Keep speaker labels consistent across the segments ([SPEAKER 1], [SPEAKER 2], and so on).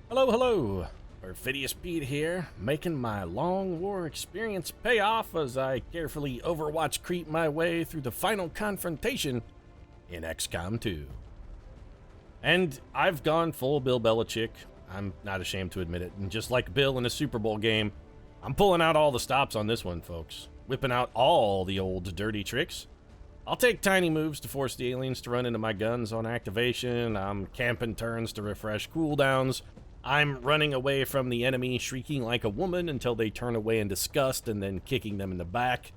[SPEAKER 1] Hello, hello! Perfidious Pete here, making my long war experience pay off as I carefully Overwatch creep my way through the final confrontation in XCOM 2. And I've gone full Bill Belichick, I'm not ashamed to admit it, and just like Bill in a Super Bowl game, I'm pulling out all the stops on this one, folks. Whipping out all the old dirty tricks. I'll take tiny moves to force the aliens to run into my guns on activation, I'm camping turns to refresh cooldowns, I'm running away from the enemy, shrieking like a woman until they turn away in disgust and then kicking them in the back.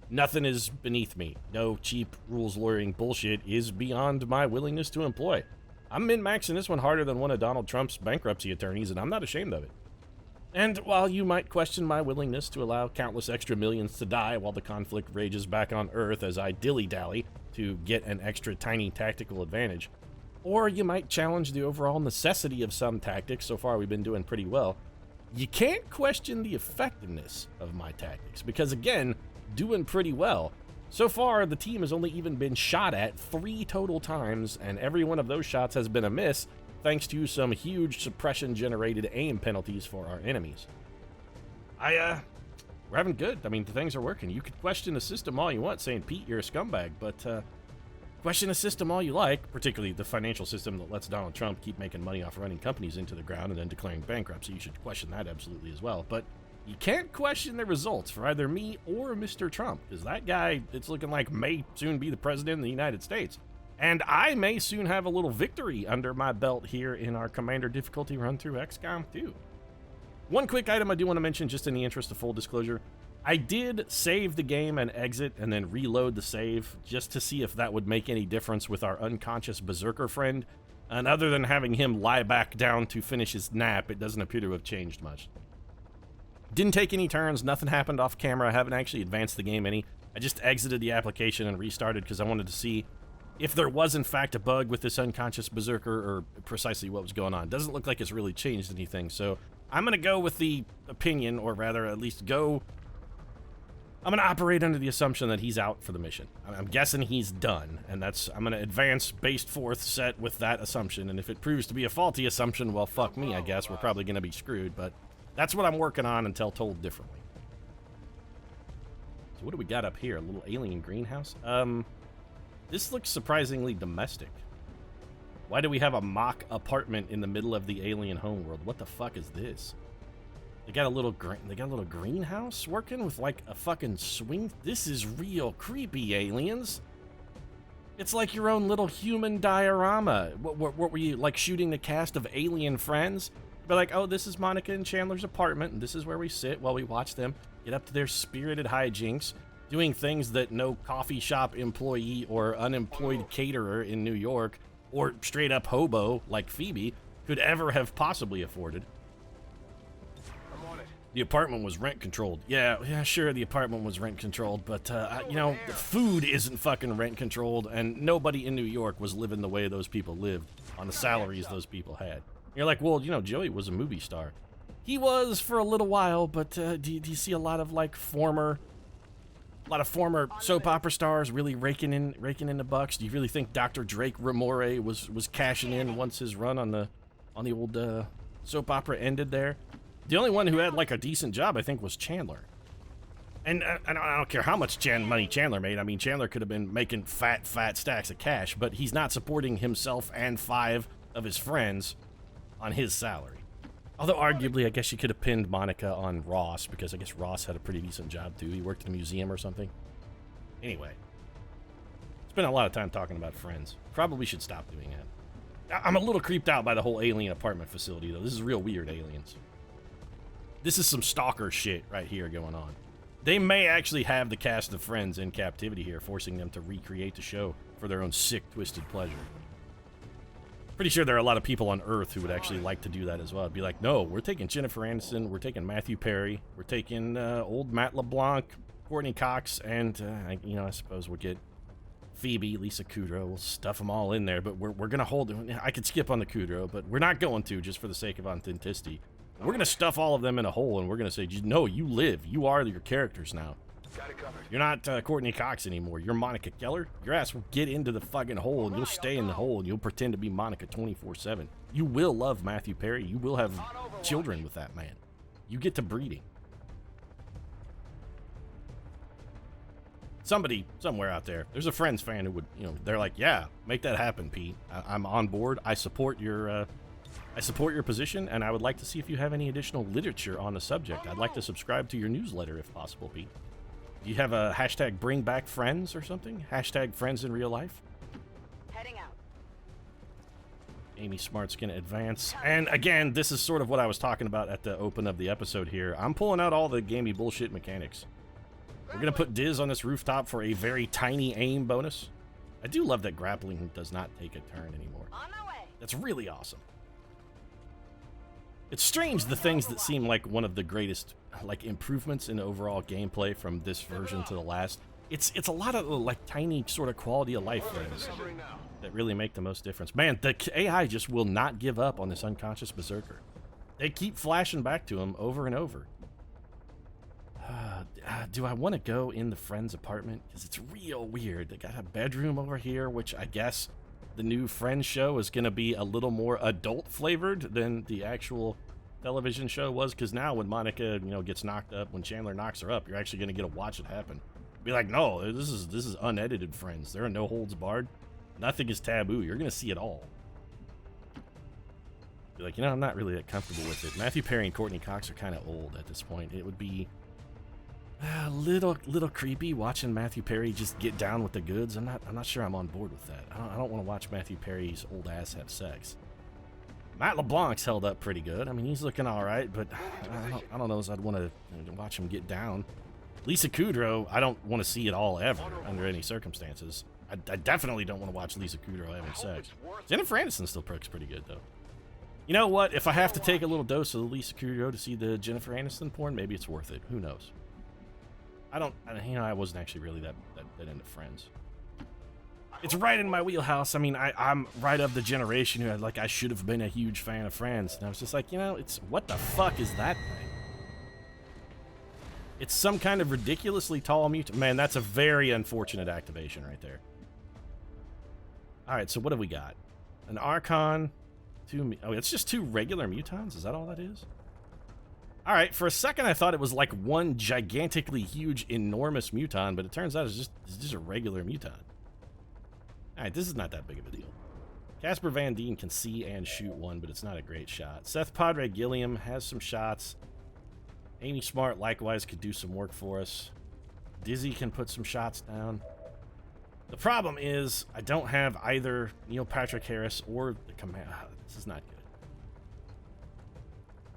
[SPEAKER 1] Nothing is beneath me. No cheap rules lawyering bullshit is beyond my willingness to employ. I'm min-maxing this one harder than one of Donald Trump's bankruptcy attorneys, and I'm not ashamed of it. And while you might question my willingness to allow countless extra millions to die while the conflict rages back on Earth as I dilly-dally to get an extra tiny tactical advantage, or you might challenge the overall necessity of some tactics, so far we've been doing pretty well, you can't question the effectiveness of my tactics, because again, doing pretty well. So far, the team has only even been shot at 3 total times, and every one of those shots has been a miss, thanks to some huge suppression-generated aim penalties for our enemies. We're having good. I mean, the things are working. You could question the system all you want, saying, Pete, you're a scumbag, but, question the system all you like, particularly the financial system that lets Donald Trump keep making money off running companies into the ground and then declaring bankruptcy. You should question that absolutely as well. But you can't question the results for either me or Mr. Trump, because that guy, it's looking like, may soon be the president of the United States. And I may soon have a little victory under my belt here in our Commander difficulty run through XCOM 2. One quick item I do want to mention, just in the interest of full disclosure. I did save the game and exit and then reload the save just to see if that would make any difference with our unconscious berserker friend. And other than having him lie back down to finish his nap, it doesn't appear to have changed much. Didn't take any turns, nothing happened off camera, I haven't actually advanced the game any. I just exited the application and restarted because I wanted to see if there was in fact a bug with this unconscious berserker or precisely what was going on. Doesn't look like it's really changed anything, so I'm gonna go with the opinion, or rather at least I'm gonna operate under the assumption that he's out for the mission. I'm guessing he's done, and I'm gonna advance based forth set with that assumption, and if it proves to be a faulty assumption, well, fuck me, I guess. We're probably gonna be screwed, but that's what I'm working on until told differently. So what do we got up here? A little alien greenhouse? This looks surprisingly domestic. Why do we have a mock apartment in the middle of the alien homeworld? What the fuck is this? They got a little greenhouse working with like a fucking swing. This is real creepy, aliens. It's like your own little human diorama. What were you, like, shooting the cast of Alien Friends? But like, oh, this is Monica and Chandler's apartment, and this is where we sit while we watch them get up to their spirited hijinks, doing things that no coffee shop employee or unemployed caterer in New York, or straight up hobo like Phoebe, could ever have possibly afforded. The apartment was rent controlled. Yeah, sure, the apartment was rent controlled, but, you know, the food isn't fucking rent controlled, and nobody in New York was living the way those people lived on the salaries those people had. You're like, well, you know, Joey was a movie star. He was for a little while, but do you see a lot of, like, former soap opera stars really raking in the bucks? Do you really think Dr. Drake Ramore was cashing in once his run on the old soap opera ended there? The only one who had, like, a decent job, I think, was Chandler. And I don't care how much money Chandler made. I mean, Chandler could have been making fat stacks of cash, but he's not supporting himself and 5 of his friends on his salary. Although, arguably, I guess you could have pinned Monica on Ross, because I guess Ross had a pretty decent job, too. He worked at a museum or something. Anyway. Spent a lot of time talking about friends. Probably should stop doing that. I'm a little creeped out by the whole alien apartment facility, though. This is real weird, aliens. This is some stalker shit right here going on. They may actually have the cast of Friends in captivity here, forcing them to recreate the show for their own sick, twisted pleasure. Pretty sure there are a lot of people on Earth who would actually like to do that as well. It'd be like, no, we're taking Jennifer Aniston, we're taking Matthew Perry, we're taking old Matt LeBlanc, Courtney Cox, and, you know, I suppose we'll get Phoebe, Lisa Kudrow. We'll stuff them all in there, but we're going to hold it. I could skip on the Kudrow, but we're not going to, just for the sake of authenticity. We're going to stuff all of them in a hole, and we're going to say, no, you live. You are your characters now.
[SPEAKER 2] Got it covered.
[SPEAKER 1] You're not Courtney Cox anymore. You're Monica Geller. Your ass will get into the fucking hole, and you'll stay in the hole, and you'll pretend to be Monica 24/7. You will love Matthew Perry. You will have children with that man. You get to breeding. Somebody, somewhere out there, there's a Friends fan who would, they're like, yeah, make that happen, Pete. I'm on board. I support your position, and I would like to see if you have any additional literature on the subject. I'd like to subscribe to your newsletter if possible, Pete. Do you have a hashtag bring back friends or something? Hashtag friends in real life?
[SPEAKER 2] Heading out.
[SPEAKER 1] Amy Smart's gonna advance. And again, this is sort of what I was talking about at the open of the episode here. I'm pulling out all the gamey bullshit mechanics. We're gonna put Diz on this rooftop for a very tiny aim bonus. I do love that grappling does not take a turn anymore.
[SPEAKER 2] On my way.
[SPEAKER 1] That's really awesome. It's strange the things that seem like one of the greatest improvements in overall gameplay from this version to the last. It's a lot of tiny sort of quality of life things that really make the most difference. Man, the AI just will not give up on this unconscious berserker. They keep flashing back to him over and over. Do I want to go in the friend's apartment? Because it's real weird. They got a bedroom over here, which I guess the new Friends show is going to be a little more adult flavored than the actual television show was. Because now when Monica, gets knocked up, when Chandler knocks her up, you're actually going to get to watch it happen. Be like, no, this is unedited Friends. There are no holds barred. Nothing is taboo. You're going to see it all. Be like, I'm not really that comfortable with it. Matthew Perry and Courtney Cox are kind of old at this point. It would be a little creepy watching Matthew Perry just get down with the goods. I'm not sure I'm on board with that. I don't want to watch Matthew Perry's old ass have sex. Matt LeBlanc's held up pretty good. I mean, he's looking all right, but I don't know as I'd want to watch him get down. Lisa Kudrow, I don't want to see it all ever under any circumstances. I definitely don't want to watch Lisa Kudrow having sex. Jennifer Aniston still perks pretty good though. You know what? If I have to take a little dose of the Lisa Kudrow to see the Jennifer Aniston porn, maybe it's worth it. Who knows? I wasn't actually really that into Friends. It's right in my wheelhouse. I mean, I'm right of the generation who I should have been a huge fan of Friends. And I was just like, it's what the fuck is that thing? It's some kind of ridiculously tall mutant. Man, that's a very unfortunate activation right there. Alright, so what have we got? An Archon. It's just 2 regular mutons? Is that all that is? Alright, for a second I thought it was like one gigantically huge, enormous muton, but it turns out it's just a regular muton. Alright, this is not that big of a deal. Casper Van Dien can see and shoot one, but it's not a great shot. Seth Padre Gilliam has some shots. Amy Smart likewise could do some work for us. Dizzy can put some shots down. The problem is I don't have either Neil Patrick Harris or the command. This is not good.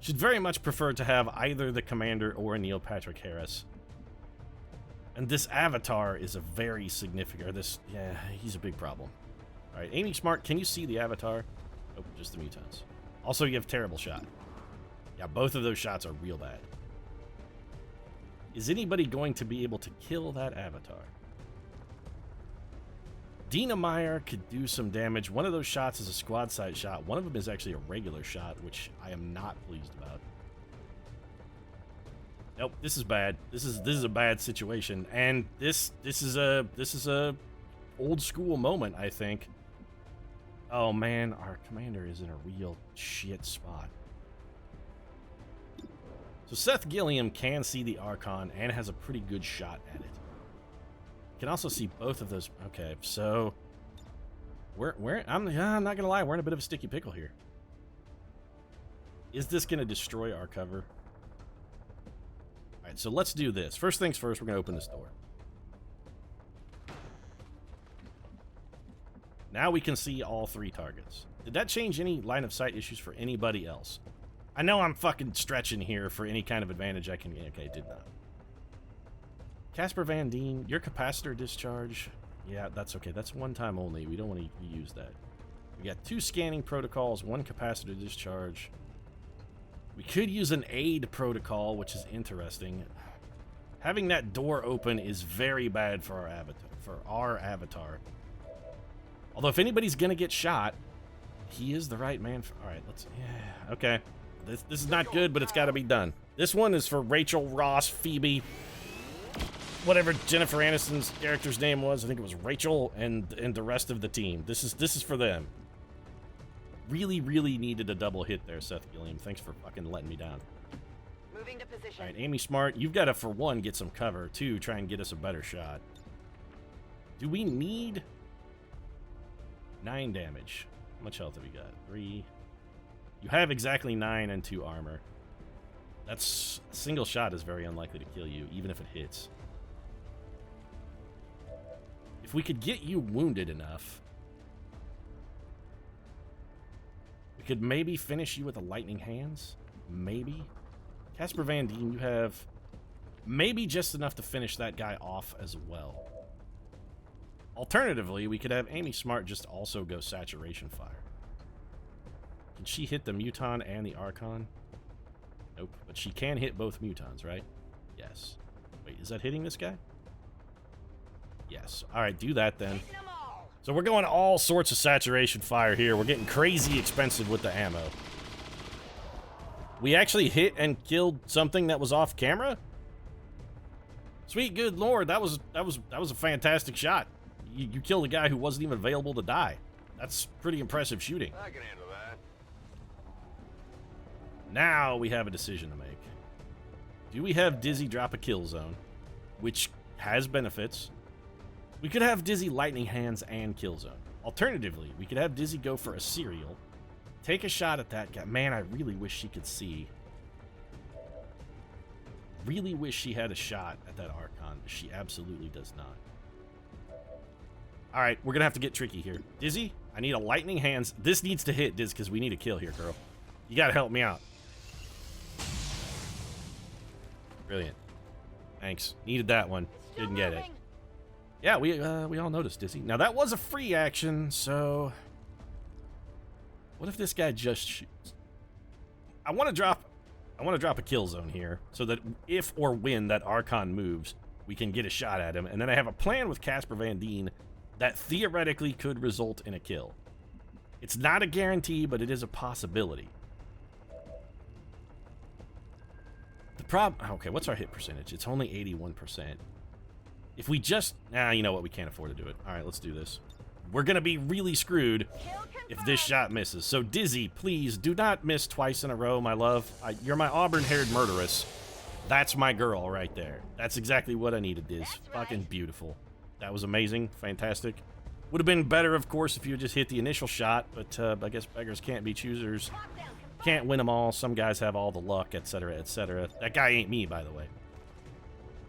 [SPEAKER 1] Should very much prefer to have either the commander or Neil Patrick Harris. And this avatar is a very significant, he's a big problem. Alright, Amy Smart, can you see the avatar? Oh, just the mutants. Also, you have terrible shot. Yeah, both of those shots are real bad. Is anybody going to be able to kill that avatar? Dina Meyer could do some damage. One of those shots is a squad side shot. One of them is actually a regular shot, which I am not pleased about. Nope, this is bad. This is a bad situation, and this is a old school moment, I think. Oh man, our commander is in a real shit spot. So Seth Gilliam can see the Archon and has a pretty good shot at it. Can also see both of those. Okay, so I'm not gonna lie, we're in a bit of a sticky pickle here. Is this gonna destroy our cover? Alright, so let's do this. First things first, we're gonna open this door. Now we can see all 3 targets. Did that change any line of sight issues for anybody else? I know I'm fucking stretching here for any kind of advantage I can get. Okay, it did not. Casper Van Dien, your capacitor discharge. Yeah, that's okay. That's one time only. We don't want to use that. We got 2 scanning protocols, 1 capacitor discharge. We could use an aid protocol, which is interesting. Having that door open is very bad for our avatar. Although if anybody's gonna get shot, he is the right man for. All right, let's. Yeah, okay. This is not good, but it's got to be done. This one is for Rachel, Ross, Phoebe, whatever Jennifer Aniston's character's name was. I think it was Rachel and the rest of the team. This is for them. Really, really needed a double hit there, Seth Gilliam. Thanks for fucking letting me down.
[SPEAKER 2] Moving to position.
[SPEAKER 1] All right, Amy Smart, you've got to, for one, get some cover. Two, try and get us a better shot. Do we need 9 damage? How much health have we got? 3. You have exactly 9 and 2 armor. That's a single shot is very unlikely to kill you, even if it hits. If we could get you wounded enough, we could maybe finish you with a lightning hands. Maybe. Casper Van Dien, you have maybe just enough to finish that guy off as well. Alternatively, we could have Amy Smart just also go Saturation Fire. Can she hit the Muton and the Archon? Nope, but she can hit both Mutons, right? Yes. Wait, is that hitting this guy? Yes. Alright, do that then. So we're going all sorts of Saturation Fire here. We're getting crazy expensive with the ammo. We actually hit and killed something that was off camera? Sweet good lord, that was a fantastic shot. You killed a guy who wasn't even available to die. That's pretty impressive shooting.
[SPEAKER 3] I can handle that.
[SPEAKER 1] Now we have a decision to make. Do we have Dizzy drop a kill zone, which has benefits? We could have Dizzy lightning hands and kill zone. Alternatively, we could have Dizzy go for a serial, take a shot at that guy. Man, I really wish she could see. Really wish she had a shot at that Archon, but she absolutely does not. All right, we're gonna have to get tricky here. Dizzy, I need a lightning hands. This needs to hit, Diz, because we need a kill here, girl. You gotta help me out. Brilliant. Thanks. Needed that one. Didn't get it. Yeah, we all noticed, Dizzy. Now that was a free action, so what if this guy just shoots? I want to drop a kill zone here so that if or when that Archon moves, we can get a shot at him. And then I have a plan with Casper Van Dien that theoretically could result in a kill. It's not a guarantee, but it is a possibility. The problem... Okay, what's our hit percentage? It's only 81%. If we just... Nah, you know what? We can't afford to do it. All right, let's do this. We're going to be really screwed if this shot misses. So, Dizzy, please do not miss twice in a row, my love. You're my auburn-haired murderess. That's my girl right there. That's exactly what I needed, Diz. Fucking beautiful. That was amazing. Fantastic. Would have been better, of course, if you had just hit the initial shot, but I guess beggars can't be choosers. Can't win them all. Some guys have all the luck, etc., etc. That guy ain't me, by the way.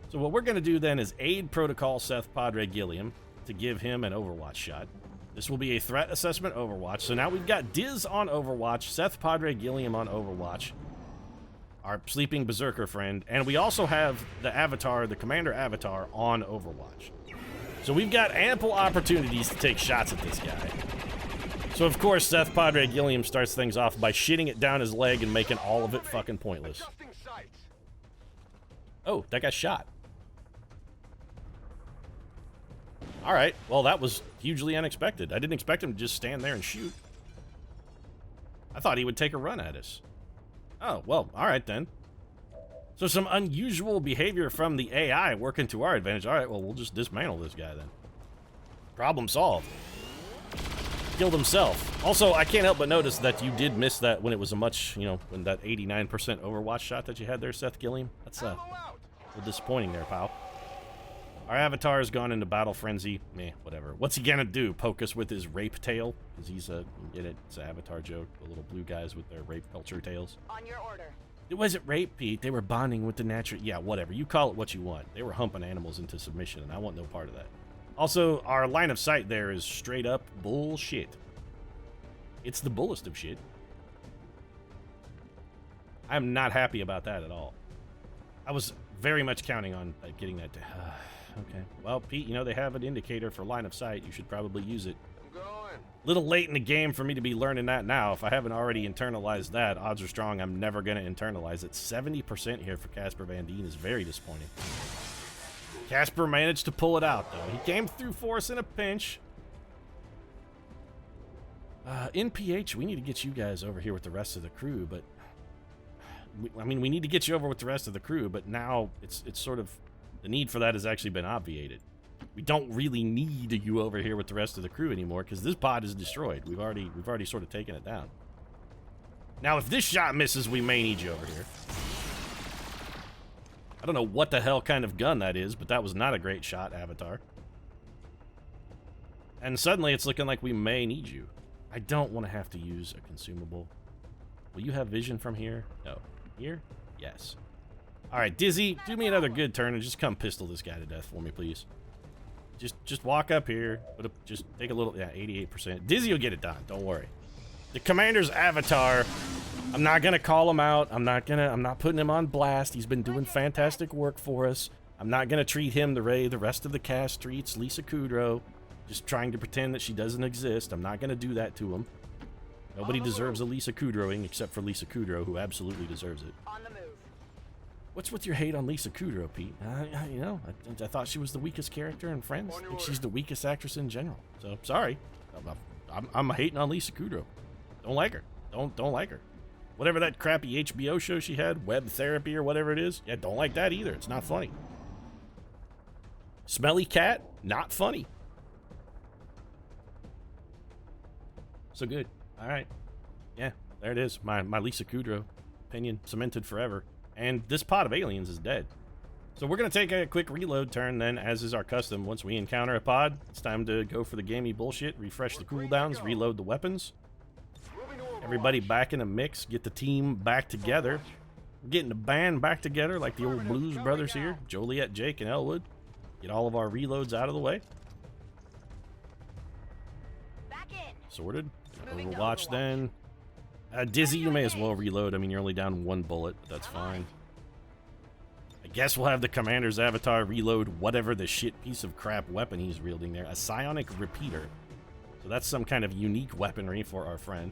[SPEAKER 1] So what we're going to do then is aid Protocol Seth Padre Gilliam to give him an Overwatch shot. This will be a threat assessment Overwatch. So now we've got Diz on Overwatch, Seth Padre Gilliam on Overwatch, our sleeping berserker friend, and we also have the avatar, the commander avatar, on Overwatch. So we've got ample opportunities to take shots at this guy. So of course Seth Padre Gilliam starts things off by shitting it down his leg and making all of it fucking pointless. Oh, that got shot. Alright, well that was hugely unexpected. I didn't expect him to just stand there and shoot. I thought he would take a run at us. Oh, well, alright then. So some unusual behavior from the AI working to our advantage. Alright, well we'll just dismantle this guy then. Problem solved. Killed himself. Also, I can't help but notice that you did miss that when it was a much, you know, when that 89% Overwatch shot that you had there, Seth Gilliam. That's a little disappointing there, pal. Our avatar has gone into battle frenzy. Meh, whatever. What's he gonna do? Poke us with his rape tail? Because he's a, get it? It's an avatar joke. The little blue guys with their rape culture tails.
[SPEAKER 2] On your order.
[SPEAKER 1] It wasn't rape, Pete. They were bonding with the natural... Yeah, whatever. You call it what you want. They were humping animals into submission, and I want no part of that. Also, our line of sight there is straight up bullshit. It's the bullest of shit. I'm not happy about that at all. I was very much counting on getting that to... Okay. Well, Pete, you know, they have an indicator for line of sight. You should probably use it.
[SPEAKER 3] I'm going.
[SPEAKER 1] Little late in the game for me to be learning that now. If I haven't already internalized that, odds are strong I'm never going to internalize it. 70% here for Casper Van Dien is very disappointing. Casper managed to pull it out, though. He came through for us in a pinch. NPH, we need to get you guys over here with the rest of the crew, but... we need to get you over with the rest of the crew, but now it's sort of... The need for that has actually been obviated. We don't really need you over here with the rest of the crew anymore because this pod is destroyed. We've already sort of taken it down. Now, if this shot misses, we may need you over here. I don't know what the hell kind of gun that is, but that was not a great shot, Avatar. And suddenly it's looking like we may need you. I don't want to have to use a consumable. Will you have vision from here? No. Here? Yes. Alright, Dizzy, do me another good turn and just come pistol this guy to death for me, please. Just walk up here. Just take a little... Yeah, 88%. Dizzy will get it done. Don't worry. The commander's Avatar... I'm not gonna call him out. I'm not putting him on blast. He's been doing fantastic work for us. I'm not gonna treat him the way the rest of the cast treats Lisa Kudrow. Just trying to pretend that she doesn't exist. I'm not gonna do that to him. Nobody deserves a Lisa Kudrowing except for Lisa Kudrow, who absolutely deserves it. On the move. What's with your hate on Lisa Kudrow, Pete? You know, I thought she was the weakest character in Friends. I think she's the weakest actress in general. So sorry, I'm hating on Lisa Kudrow. Don't like her. Don't like her. Whatever that crappy HBO show she had, Web Therapy or whatever it is, yeah, don't like that either. It's not funny. Smelly Cat, not funny. So good. All right. Yeah, there it is. My Lisa Kudrow opinion cemented forever. And this pod of aliens is dead. So we're going to take a quick reload turn then, as is our custom. Once we encounter a pod, it's time to go for the gamey bullshit, refresh the cooldowns, reload the weapons. Everybody back in the mix, get the team back together. We're getting the band back together like the old Blues Brothers here. Joliet, Jake, and Elwood. Get all of our reloads out of the way. Sorted. Overwatch then. Dizzy, you may as well reload. I mean, you're only down one bullet, but that's fine. I guess we'll have the commander's Avatar reload whatever the shit piece of crap weapon he's wielding there. A psionic repeater. So that's some kind of unique weaponry for our friend.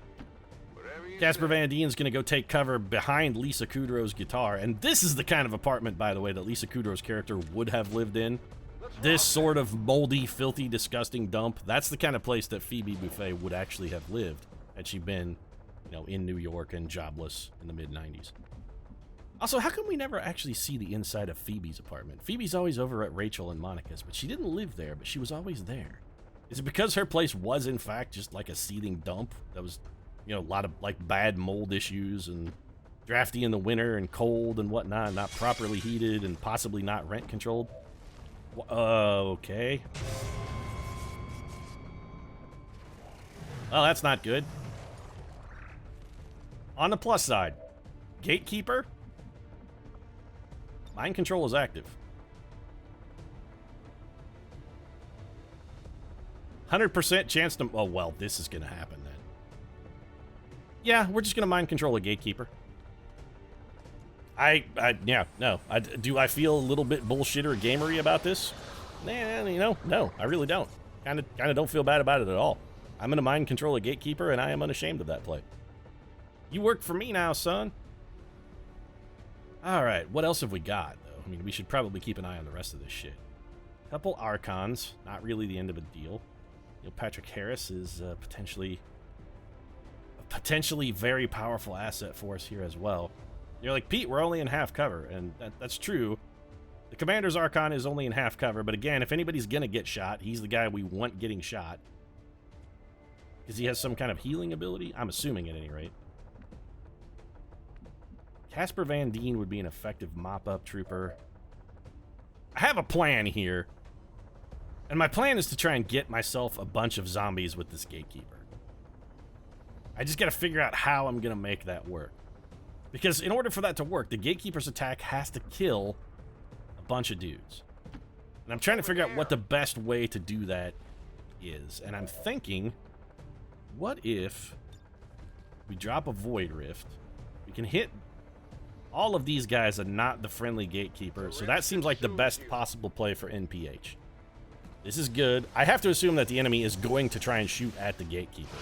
[SPEAKER 1] Casper Van Dien's going to go take cover behind Lisa Kudrow's guitar. And this is the kind of apartment, by the way, that Lisa Kudrow's character would have lived in. This sort of moldy, filthy, disgusting dump. That's the kind of place that Phoebe Buffay would actually have lived had she been, you know, in New York and jobless in the mid-90s. Also, how come we never actually see the inside of Phoebe's apartment? Phoebe's always over at Rachel and Monica's, but she didn't live there, but she was always there. Is it because her place was, in fact, just like a seething dump that was... You know, a lot of, like, bad mold issues and drafty in the winter and cold and whatnot, not properly heated and possibly not rent controlled. Okay. Well, that's not good. On the plus side, Gatekeeper, mind control is active. 100% chance to... Oh, well, this is going to happen then. Yeah, we're just going to mind control a Gatekeeper. Yeah, no. Do I feel a little bit bullshit or gamery about this? Nah, you know, no, I really don't. Kind of don't feel bad about it at all. I'm going to mind control a Gatekeeper, and I am unashamed of that play. You work for me now, son. All right, what else have we got, though? I mean, we should probably keep an eye on the rest of this shit. Couple Archons, not really the end of a deal. Neil Patrick Harris is potentially very powerful asset for us here as well. You're like, Pete, we're only in half cover, and that's true. The Commander's Archon is only in half cover, but again, if anybody's gonna get shot, he's the guy we want getting shot. Because he has some kind of healing ability? I'm assuming at any rate. Casper Van Dien would be an effective mop-up trooper. I have a plan here. And my plan is to try and get myself a bunch of zombies with this Gatekeeper. I just gotta figure out how I'm gonna make that work. Because in order for that to work, the Gatekeeper's attack has to kill a bunch of dudes. And I'm trying to figure out what the best way to do that is. And I'm thinking, what if we drop a Void Rift? We can hit all of these guys and not the friendly Gatekeeper. So that seems like the best possible play for NPH. This is good. I have to assume that the enemy is going to try and shoot at the Gatekeeper.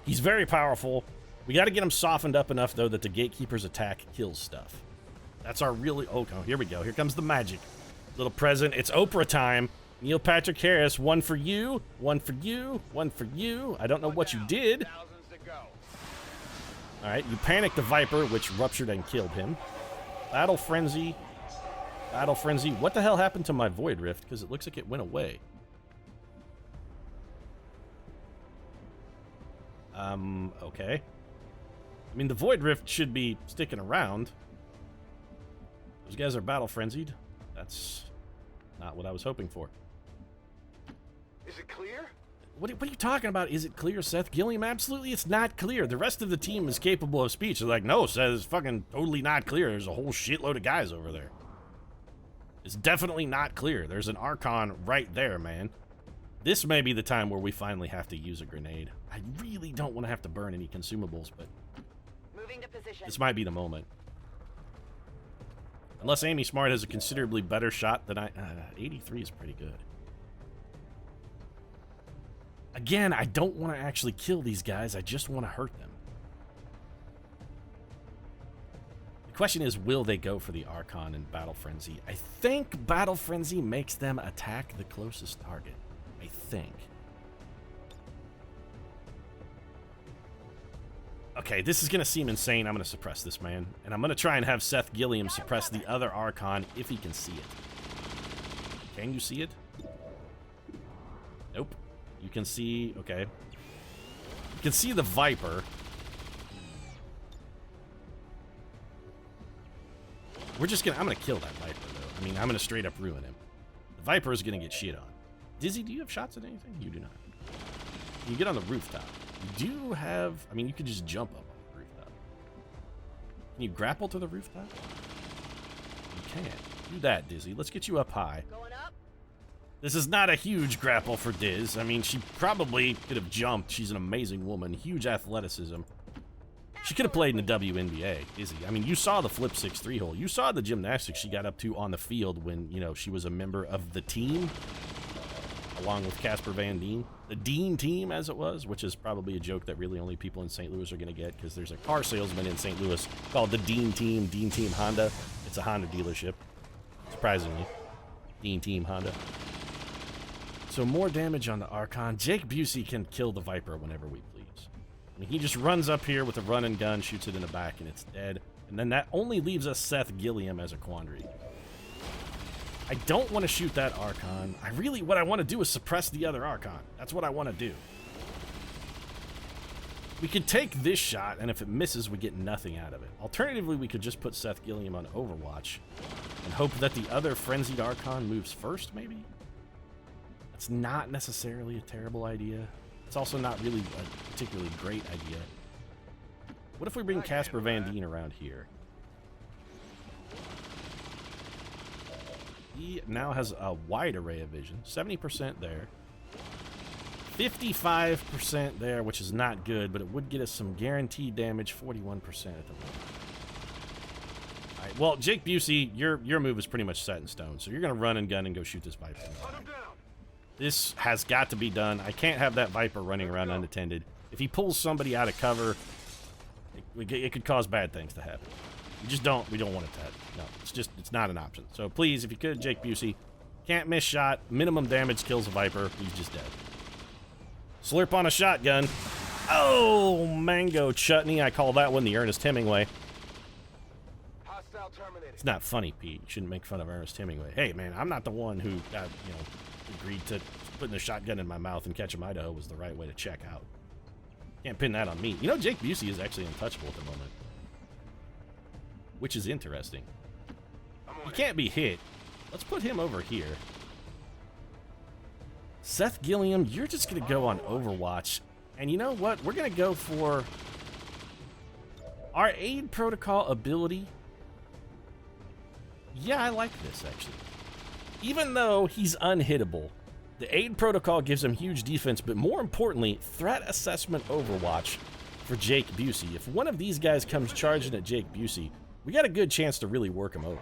[SPEAKER 1] He's very powerful. We got to get him softened up enough, though, that the Gatekeeper's attack kills stuff. That's our really... Oh, here we go. Here comes the magic. Little present. It's Oprah time. Neil Patrick Harris, one for you, one for you, one for you. I don't know what you did. All right, you panicked the Viper, which ruptured and killed him. Battle Frenzy. Battle Frenzy. What the hell happened to my Void Rift? Because it looks like it went away. Okay. I mean, the Void Rift should be sticking around. Those guys are battle frenzied. That's not what I was hoping for.
[SPEAKER 2] Is it clear?
[SPEAKER 1] What are you talking about? Is it clear, Seth Gilliam? Absolutely, it's not clear. The rest of the team is capable of speech. They're like, no, Seth, it's fucking totally not clear. There's a whole shitload of guys over there. It's definitely not clear. There's an Archon right there, man. This may be the time where we finally have to use a grenade. I really don't want to have to burn any consumables, but
[SPEAKER 3] moving to position.
[SPEAKER 1] This might be the moment. Unless Amy Smart has a considerably better shot than 83 is pretty good. Again, I don't want to actually kill these guys. I just want to hurt them. The question is, will they go for the Archon and Battle Frenzy? I think Battle Frenzy makes them attack the closest target. I think. Okay, this is going to seem insane. I'm going to suppress this man. And I'm going to try and have Seth Gilliam suppress the other Archon if he can see it. Can you see it? Nope. You can see... Okay. You can see the Viper. We're just going to... I'm going to kill that Viper, though. I mean, I'm going to straight up ruin him. The Viper is going to get shit on. Dizzy, do you have shots at anything? You do not. You get on the rooftop. You do have... I mean, you could just jump up on the rooftop. Can you grapple to the rooftop? You can. Do that, Dizzy. Let's get you up high.
[SPEAKER 3] Going up.
[SPEAKER 1] This is not a huge grapple for Diz. I mean, she probably could have jumped. She's an amazing woman. Huge athleticism. She could have played in the WNBA, Dizzy. I mean, you saw the flip 6-3 hole. You saw the gymnastics she got up to on the field when, you know, she was a member of the team. Along with Casper Van Dien. The Dean team, as it was, which is probably a joke that really only people in St. Louis are going to get, because there's a car salesman in St. Louis called the Dean Team Honda. It's a Honda dealership, surprisingly. Dean Team Honda. So more damage on the Archon. Jake Busey can kill the Viper whenever we please. I mean, he just runs up here with a run and gun, shoots it in the back, and it's dead. And then that only leaves us Seth Gilliam as a quandary. I don't want to shoot that Archon. What I want to do is suppress the other Archon. That's what I want to do. We could take this shot, and if it misses, we get nothing out of it. Alternatively, we could just put Seth Gilliam on Overwatch and hope that the other Frenzied Archon moves first, maybe? That's not necessarily a terrible idea. It's also not really a particularly great idea. What if we bring Casper Van Dien around here? He now has a wide array of vision. 70% there. 55% there, which is not good, but it would get us some guaranteed damage. 41% at the moment. All right, well, Jake Busey, your move is pretty much set in stone, so you're going to run and gun and go shoot this Viper. This has got to be done. I can't have that Viper running around unattended. If he pulls somebody out of cover, it could cause bad things to happen. We don't want it to happen. No, it's not an option. So please, if you could, Jake Busey, can't miss shot, minimum damage kills a Viper, he's just dead. Slurp on a shotgun. Oh, mango chutney, I call that one the Ernest Hemingway.
[SPEAKER 2] Hostile terminated.
[SPEAKER 1] It's not funny, Pete. You shouldn't make fun of Ernest Hemingway. Hey, man, I'm not the one who got, agreed to putting a shotgun in my mouth and Ketchum, Idaho was the right way to check out. Can't pin that on me. You know, Jake Busey is actually untouchable at the moment. Which is interesting. He can't be hit. Let's put him over here. Seth Gilliam, you're just going to go on Overwatch. And you know what? We're going to go for our aid protocol ability. Yeah, I like this, actually. Even though he's unhittable, the aid protocol gives him huge defense, but more importantly, threat assessment Overwatch for Jake Busey. If one of these guys comes charging at Jake Busey, we got a good chance to really work him over.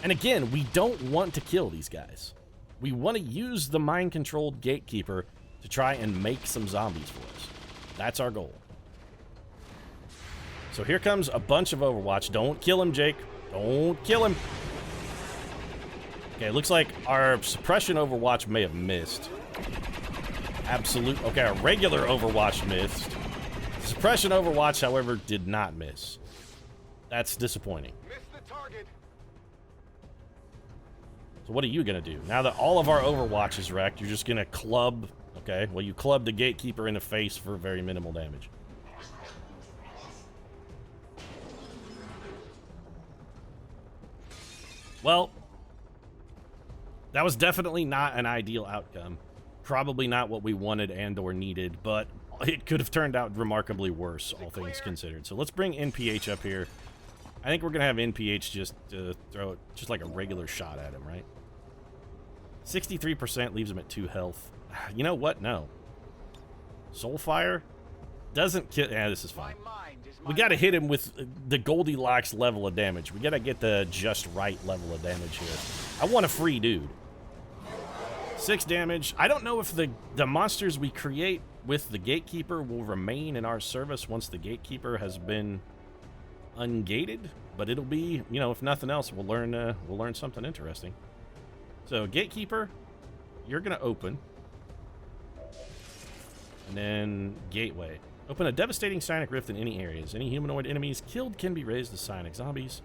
[SPEAKER 1] And again, we don't want to kill these guys. We want to use the mind-controlled gatekeeper to try and make some zombies for us. That's our goal. So here comes a bunch of Overwatch. Don't kill him, Jake. Don't kill him. Okay, it looks like our suppression Overwatch may have missed. Okay, our regular Overwatch missed. Suppression Overwatch, however, did not miss. That's disappointing.
[SPEAKER 2] Missed the target.
[SPEAKER 1] So what are you going to do? Now that all of our Overwatch is wrecked, you're just going to club... Okay, well, you club the Gatekeeper in the face for very minimal damage. Well, that was definitely not an ideal outcome. Probably not what we wanted and or needed, but it could have turned out remarkably worse, all things considered. So let's bring NPH up here. I think we're going to have NPH just throw just like a regular shot at him, right? 63% leaves him at 2 health. You know what? No. Soulfire doesn't kill... Yeah, this is fine. We got to hit him with the Goldilocks level of damage. We got to get the just right level of damage here. I want a free dude. 6 damage. I don't know if the monsters we create with the Gatekeeper will remain in our service once the Gatekeeper has been ungated, but it'll be, you know, if nothing else, we'll learn something interesting. So Gatekeeper, you're gonna open, and then Gateway. Open a devastating psionic rift in any areas. Any humanoid enemies killed can be raised as psionic zombies.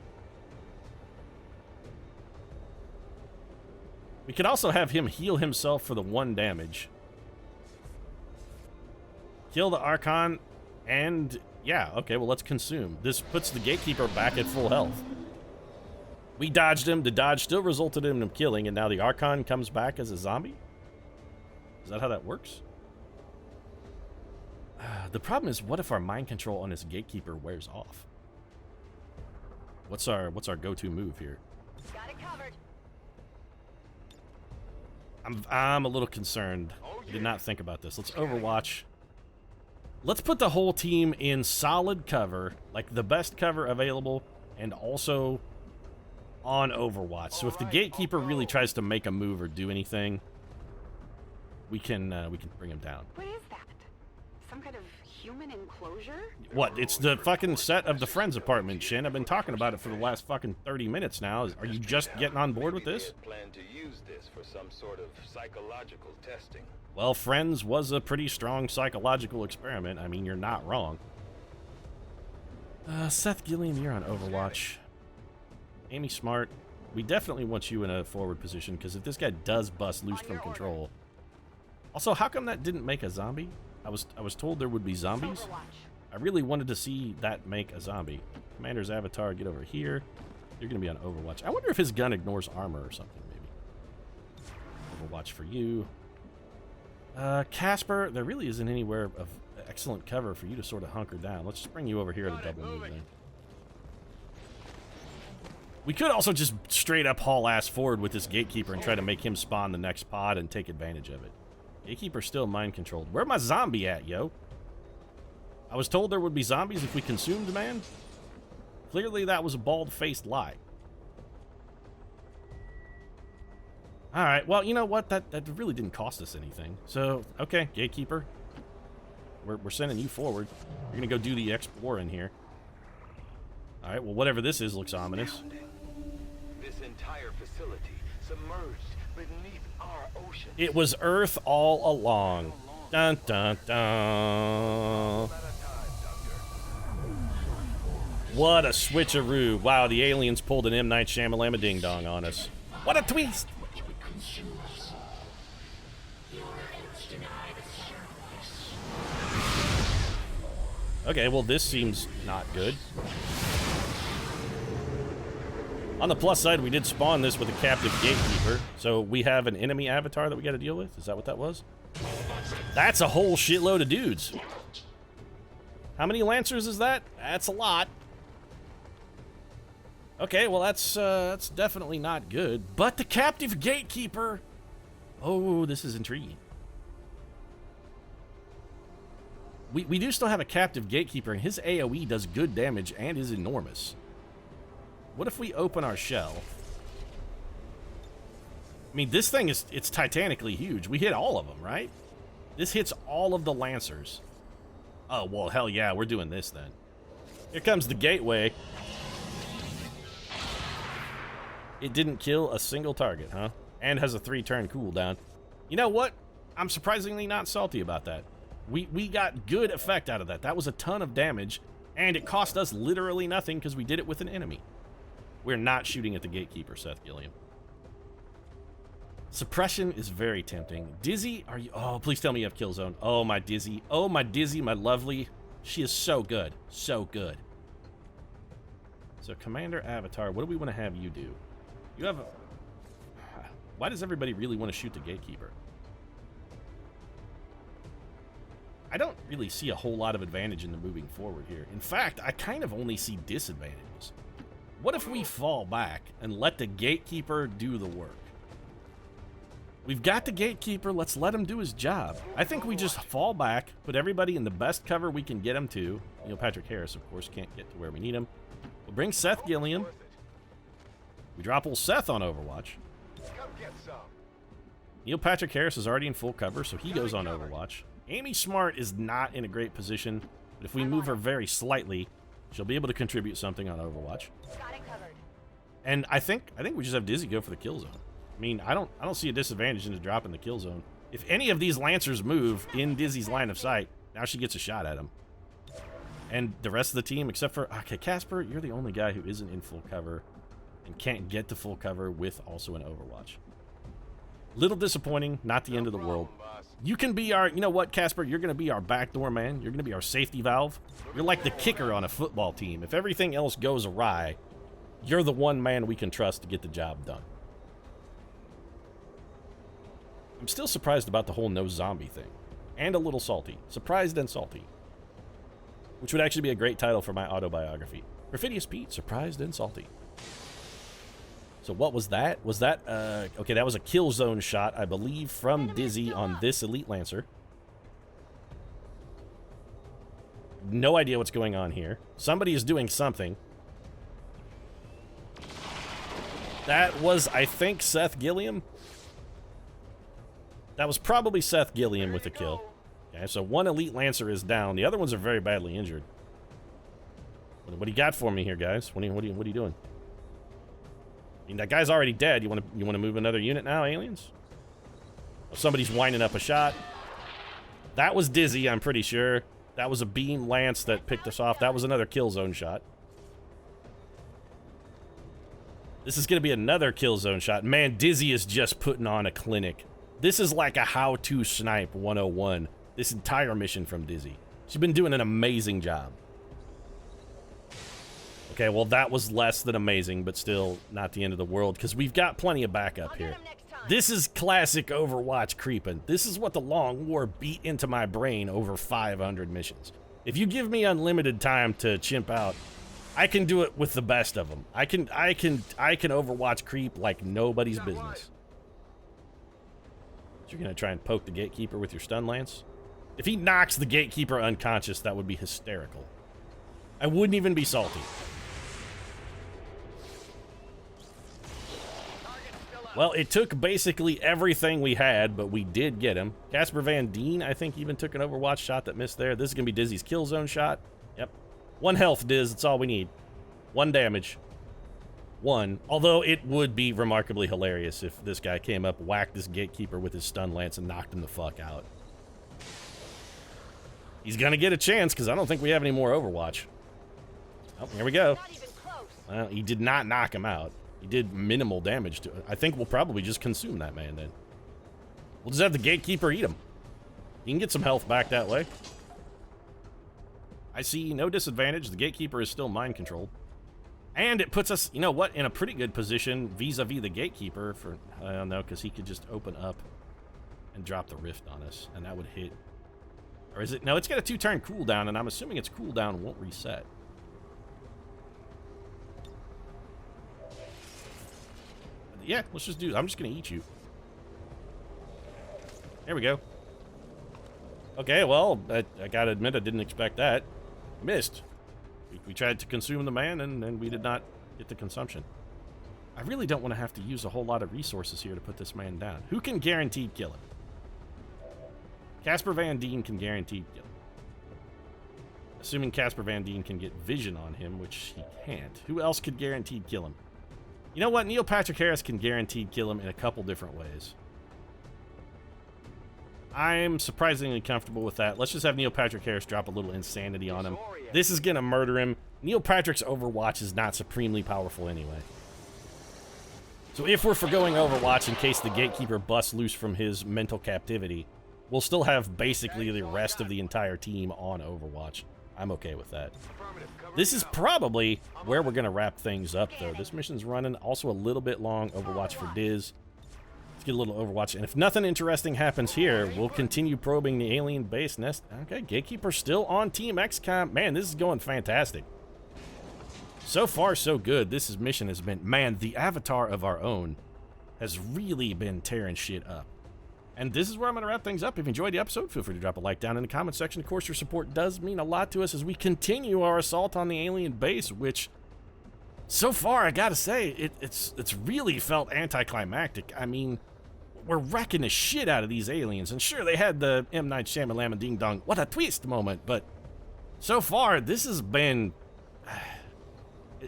[SPEAKER 1] We could also have him heal himself for the 1 damage. Kill the Archon, and yeah, okay, well, let's consume. This puts the Gatekeeper back at full health. We dodged him. The dodge still resulted in him killing, and now the Archon comes back as a zombie? Is that how that works? The problem is, what if our mind control on this Gatekeeper wears off? What's our go-to move here?
[SPEAKER 3] Got it covered.
[SPEAKER 1] I'm a little concerned. I did not think about this. Let's Overwatch. Let's put the whole team in solid cover, like the best cover available, and also on Overwatch. So if the Gatekeeper really tries to make a move or do anything, we can bring him down.
[SPEAKER 3] What is that? Some kind of human enclosure?
[SPEAKER 1] What? It's the fucking set of the Friends apartment, Shin. I've been talking about it for the last fucking 30 minutes now. Are you just getting on board with this?
[SPEAKER 2] Plan to use this for some sort of psychological testing.
[SPEAKER 1] Well, Friends was a pretty strong psychological experiment. I mean, you're not wrong. Seth Gilliam, you're on Overwatch. Amy Smart, we definitely want you in a forward position, because if this guy does bust loose from control... Also, how come that didn't make a zombie? I was told there would be zombies. I really wanted to see that make a zombie. Commander's avatar, get over here. You're going to be on Overwatch. I wonder if his gun ignores armor or something, maybe. Overwatch for you. Casper, there really isn't anywhere of excellent cover for you to sort of hunker down. Let's just bring you over here to double move then. We could also just straight up haul ass forward with this Gatekeeper and try to make him spawn the next pod and take advantage of it. Gatekeeper's still mind controlled. Where my zombie at, yo? I was told there would be zombies if we consumed man. Clearly that was a bald-faced lie. Alright, well, you know what? That really didn't cost us anything. So, okay, Gatekeeper. We're sending you forward. You're gonna go do the explore in here. Alright, well, whatever this is looks ominous.
[SPEAKER 2] This entire facility submerged beneath our ocean.
[SPEAKER 1] It was Earth all along. Dun dun dun. What a switcheroo. Wow, the aliens pulled an M. Night Shyamalan ding dong on us. What a twist! Okay, well, this seems not good. On the plus side, we did spawn this with a captive Gatekeeper, so we have an enemy avatar that we got to deal with. Is that what that was? That's a whole shitload of dudes. How many Lancers is that? That's a lot. Okay, well, that's definitely not good. But the captive Gatekeeper... Oh, this is intriguing. We do still have a captive Gatekeeper, and his AoE does good damage and is enormous. What if we open our shell? I mean, this thing it's titanically huge. We hit all of them, right? This hits all of the Lancers. Oh, well, hell yeah, we're doing this then. Here comes the Gateway. It didn't kill a single target, huh? And has a 3-turn cooldown. You know what? I'm surprisingly not salty about that. We got good effect out of that. That was a ton of damage, and it cost us literally nothing because we did it with an enemy. We're not shooting at the Gatekeeper, Seth Gilliam. Suppression is very tempting. Dizzy, are you... Oh, please tell me you have kill zone. Oh, my Dizzy. Oh, my Dizzy, my lovely. She is so good. So good. So, Commander Avatar, what do we want to have you do? You have a... Why does everybody really want to shoot the Gatekeeper? I don't really see a whole lot of advantage in the moving forward here. In fact, I kind of only see disadvantages. What if we fall back and let the Gatekeeper do the work? We've got the Gatekeeper, let's let him do his job. I think we just fall back, put everybody in the best cover we can get him to. Neil Patrick Harris, of course, can't get to where we need him. We'll bring Seth Gilliam. We drop old Seth on Overwatch. Neil Patrick Harris is already in full cover, so he goes on Overwatch. Amy Smart is not in a great position, but if we move her very slightly, she'll be able to contribute something on Overwatch. And I think we just have Dizzy go for the kill zone. I mean, I don't see a disadvantage in the drop in the kill zone. If any of these Lancers move in Dizzy's line of sight, now she gets a shot at him. And the rest of the team, except for... Okay, Casper, you're the only guy who isn't in full cover and can't get to full cover with also an Overwatch. Little disappointing, not the end of the world. You can be our... You know what, Casper? You're going to be our backdoor man. You're going to be our safety valve. You're like the kicker on a football team. If everything else goes awry, you're the one man we can trust to get the job done. I'm still surprised about the whole no zombie thing. And a little salty. Surprised and salty. Which would actually be a great title for my autobiography. Perfidious Pete, surprised and salty. So what was that? Was that, okay, that was a kill zone shot, I believe, from Dizzy on this Elite Lancer. No idea what's going on here. Somebody is doing something. That was, I think, Seth Gilliam. That was probably Seth Gilliam with the kill. Okay, so one Elite Lancer is down. The other ones are very badly injured. What do you got for me here, guys? What are you doing? I mean, that guy's already dead. You want to move another unit now, aliens? Oh, somebody's winding up a shot. That was Dizzy, I'm pretty sure. That was a beam lance that picked us off. That was another kill zone shot. This is going to be another kill zone shot. Man, Dizzy is just putting on a clinic. This is like a how-to snipe 101. This entire mission from Dizzy. She's been doing an amazing job. Okay, well, that was less than amazing, but still not the end of the world, because we've got plenty of backup here. This is classic Overwatch creeping. This is what the Long War beat into my brain over 500 missions. If you give me unlimited time to chimp out, I can do it with the best of them. I can Overwatch creep like nobody's business. So you're gonna try and poke the Gatekeeper with your stun lance? If he knocks the Gatekeeper unconscious, that would be hysterical. I wouldn't even be salty. Well, it took basically everything we had, but we did get him. Casper Van Dien, I think, even took an Overwatch shot that missed there. This is going to be Dizzy's kill zone shot. Yep. 1 health, Diz. That's all we need. 1 damage. 1. Although it would be remarkably hilarious if this guy came up, whacked this Gatekeeper with his stun lance, and knocked him the fuck out. He's going to get a chance, because I don't think we have any more Overwatch. Oh, here we go. Well, he did not knock him out. He did minimal damage to it. I think we'll probably just consume that man then. We'll just have the Gatekeeper eat him. He can get some health back that way. I see no disadvantage. The Gatekeeper is still mind controlled. And it puts us, you know what, in a pretty good position vis-a-vis the Gatekeeper for, I don't know, because he could just open up and drop the Rift on us, and that would hit. Or is it? No, it's got a 2-turn cooldown, and I'm assuming its cooldown won't reset. Yeah, let's just do it. I'm just going to eat you. There we go. Okay, well, I got to admit I didn't expect that. Missed. We tried to consume the man, and we did not get the consumption. I really don't want to have to use a whole lot of resources here to put this man down. Who can guaranteed kill him? Casper Van Dien can guaranteed kill him. Assuming Casper Van Dien can get vision on him, which he can't. Who else could guaranteed kill him? You know what? Neil Patrick Harris can guaranteed kill him in a couple different ways. I'm surprisingly comfortable with that. Let's just have Neil Patrick Harris drop a little insanity on him. This is going to murder him. Neil Patrick's Overwatch is not supremely powerful anyway. So if we're forgoing Overwatch in case the gatekeeper busts loose from his mental captivity, we'll still have basically the rest of the entire team on Overwatch. I'm okay with that. This is probably where we're going to wrap things up, though. This mission's running also a little bit long. Overwatch for Diz. Let's get a little Overwatch. And if nothing interesting happens here, we'll continue probing the alien base nest. Okay, Gatekeeper still on Team XCOM. Man, this is going fantastic. So far, so good. This mission has been... Man, the avatar of our own has really been tearing shit up. And this is where I'm going to wrap things up. If you enjoyed the episode, feel free to drop a like down in the comment section. Of course, your support does mean a lot to us as we continue our assault on the alien base, which, so far, I gotta say, it's really felt anticlimactic. I mean, we're wrecking the shit out of these aliens. And sure, they had the M. Night Shyamalan ding dong, what a twist moment, but so far, this has been...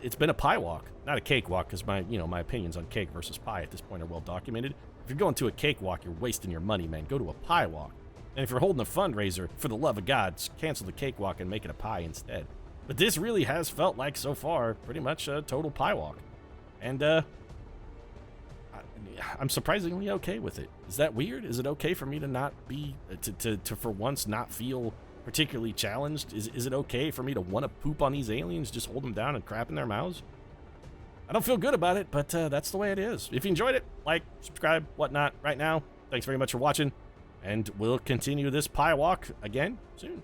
[SPEAKER 1] It's been a pie walk, not a cake walk, because my opinions on cake versus pie at this point are well documented. If you're going to a cake walk, you're wasting your money, man. Go to a pie walk. And if you're holding a fundraiser, for the love of God, just cancel the cake walk and make it a pie instead. But this really has felt like, so far, pretty much a total pie walk. And, I'm surprisingly okay with it. Is that weird? Is it okay for me to not be, to for once not feel particularly challenged? Is it okay for me to want to poop on these aliens, just hold them down and crap in their mouths? I don't feel good about it, but that's the way it is. If you enjoyed it, like, subscribe, whatnot. Right now, thanks very much for watching, and we'll continue this pie walk again soon.